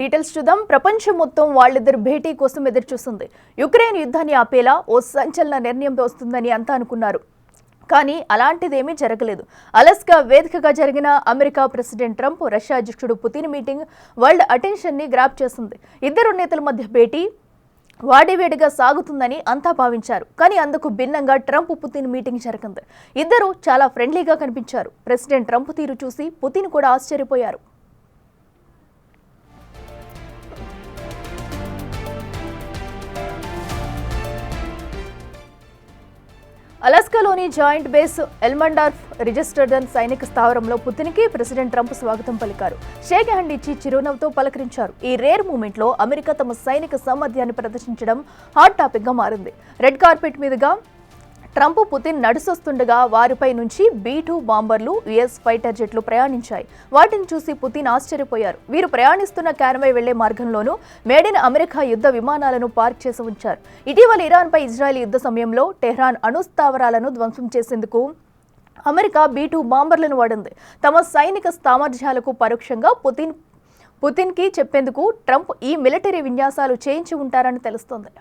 Details చూద్దాం. ప్రపంచం మొత్తం వాళ్ళిద్దరు భేటీ కోసం ఎదురు చూస్తుంది. యుక్రెయిన్ యుద్ధాన్ని ఆపేలా ఓ సంచలన నిర్ణయం వస్తుందని అంతా అనుకున్నారు. కానీ అలాంటిదేమీ జరగలేదు. అలస్కా వేదికగా జరిగిన అమెరికా ప్రెసిడెంట్ ట్రంప్, రష్యా అధ్యక్షుడు పుతిన్ మీటింగ్ వరల్డ్ అటెన్షన్ ని గ్రాప్ చేసింది. ఇద్దరు నేతల మధ్య భేటీ వాడివేడిగా సాగుతుందని అంతా భావించారు. కానీ అందుకు భిన్నంగా ట్రంప్ పుతిన్ మీటింగ్ జరిగింది. ఇద్దరు చాలా ఫ్రెండ్లీగా కనిపించారు. ప్రెసిడెంట్ ట్రంప్ తీరు చూసి పుతిన్ కూడా ఆశ్చర్యపోయారు. అలాస్కాలోని జాయింట్ బేస్ ఎల్మండార్ఫ్ రిజిస్టర్డ్ సైనిక స్థావరంలో పుతిన్కి ప్రెసిడెంట్ ట్రంప్ స్వాగతం పలికారు. షేక్ హ్యాండ్ ఇచ్చి చిరునవ్వుతో పలకరించారు. ఈ రేర్ మూమెంట్ లో అమెరికా తమ సైనిక సామర్థ్యాన్ని ప్రదర్శించడం హాట్ టాపిక్ గా మారింది. రెడ్ కార్పెట్ మీదుగా ట్రంప్ పుతిన్ నడుసొస్తుండగా వారిపై నుంచి B-2 బాంబర్లు, US ఫైటర్ జెట్లు ప్రయాణించాయి. వాటిని చూసి పుతిన్ ఆశ్చర్యపోయారు. వీరు ప్రయాణిస్తున్న కాన్వాయ్ వెళ్లే మార్గంలోనూ మేడ్ ఇన్ అమెరికా యుద్ధ విమానాలను పార్క్ చేసి ఉంచారు. ఇటీవల ఇరాన్పై ఇజ్రాయెల్ యుద్ధ సమయంలో టెహ్రాన్ అణుస్థావరాలను ధ్వంసం చేసేందుకు అమెరికా B-2 బాంబర్లను వాడింది. తమ సైనిక సామర్థ్యాలకు పరోక్షంగా పుతిన్కి చెప్పేందుకు ట్రంప్ ఈ మిలిటరీ విన్యాసాలు చేయించి ఉంటారని తెలుస్తోంది.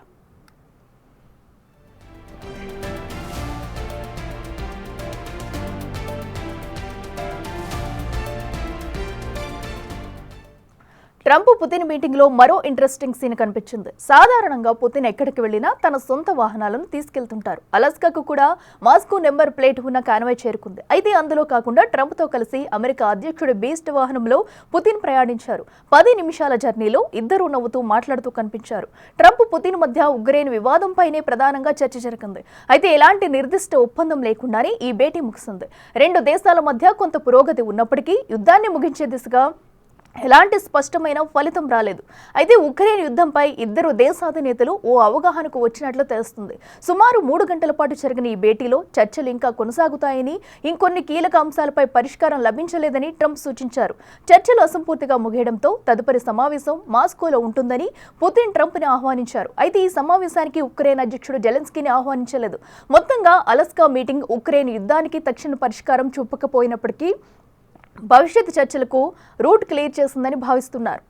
ట్రంప్ పుతిన్ మీటింగ్ లో మరో ఇంట్రెస్టింగ్ సీన్ కనిపించింది. సాధారణంగా పుతిన్ ఎక్కడికి వెళ్లినా తన సొంత వాహనాలను తీసుకెళ్తుంటారు. అలాస్కాకు కూడా మాస్కో నెంబర్ ప్లేట్ ఉన్న కాన్వాయ్ చేరుకుంది. అయితే అందులో కాకుండా ట్రంప్ తో కలిసి అమెరికా అధ్యక్షుడి బీస్ట్ వాహనంలో పుతిన్ ప్రయాణించారు. 10 నిమిషాల జర్నీలో ఇద్దరు నవ్వుతూ మాట్లాడుతూ కనిపించారు. ట్రంప్ పుతిన్ మధ్య ఉక్రెయిన్ వివాదంపైనే ప్రధానంగా చర్చ జరిగింది. అయితే ఎలాంటి నిర్దిష్ట ఒప్పందం లేకుండానే ఈ భేటీ ముగిసింది. రెండు దేశాల మధ్య కొంత పురోగతి ఉన్నప్పటికీ యుద్ధాన్ని ముగించే దిశగా ఎలాంటి స్పష్టమైన ఫలితం రాలేదు. అయితే ఉక్రెయిన్ యుద్ధంపై ఇద్దరు దేశాధినేతలు ఓ అవగాహనకు వచ్చినట్లు తెలుస్తుంది. సుమారు 3 గంటల పాటు జరిగిన ఈ భేటీలో చర్చలు ఇంకా కొనసాగుతాయని, ఇంకొన్ని కీలక అంశాలపై పరిష్కారం లభించలేదని ట్రంప్ సూచించారు. చర్చలు అసంపూర్తిగా ముగియడంతో తదుపరి సమావేశం మాస్కోలో ఉంటుందని పుతిన్ ట్రంప్ని ఆహ్వానించారు. అయితే ఈ సమావేశానికి ఉక్రెయిన్ అధ్యక్షుడు జెలెన్స్కీని ఆహ్వానించలేదు. మొత్తంగా అలస్కా మీటింగ్ ఉక్రెయిన్ యుద్ధానికి తక్షణ పరిష్కారం చూపకపోయినప్పటికీ భవిష్యత్ చర్చలకు రూట్ క్లియర్ చేసిందని భావిస్తున్నారు.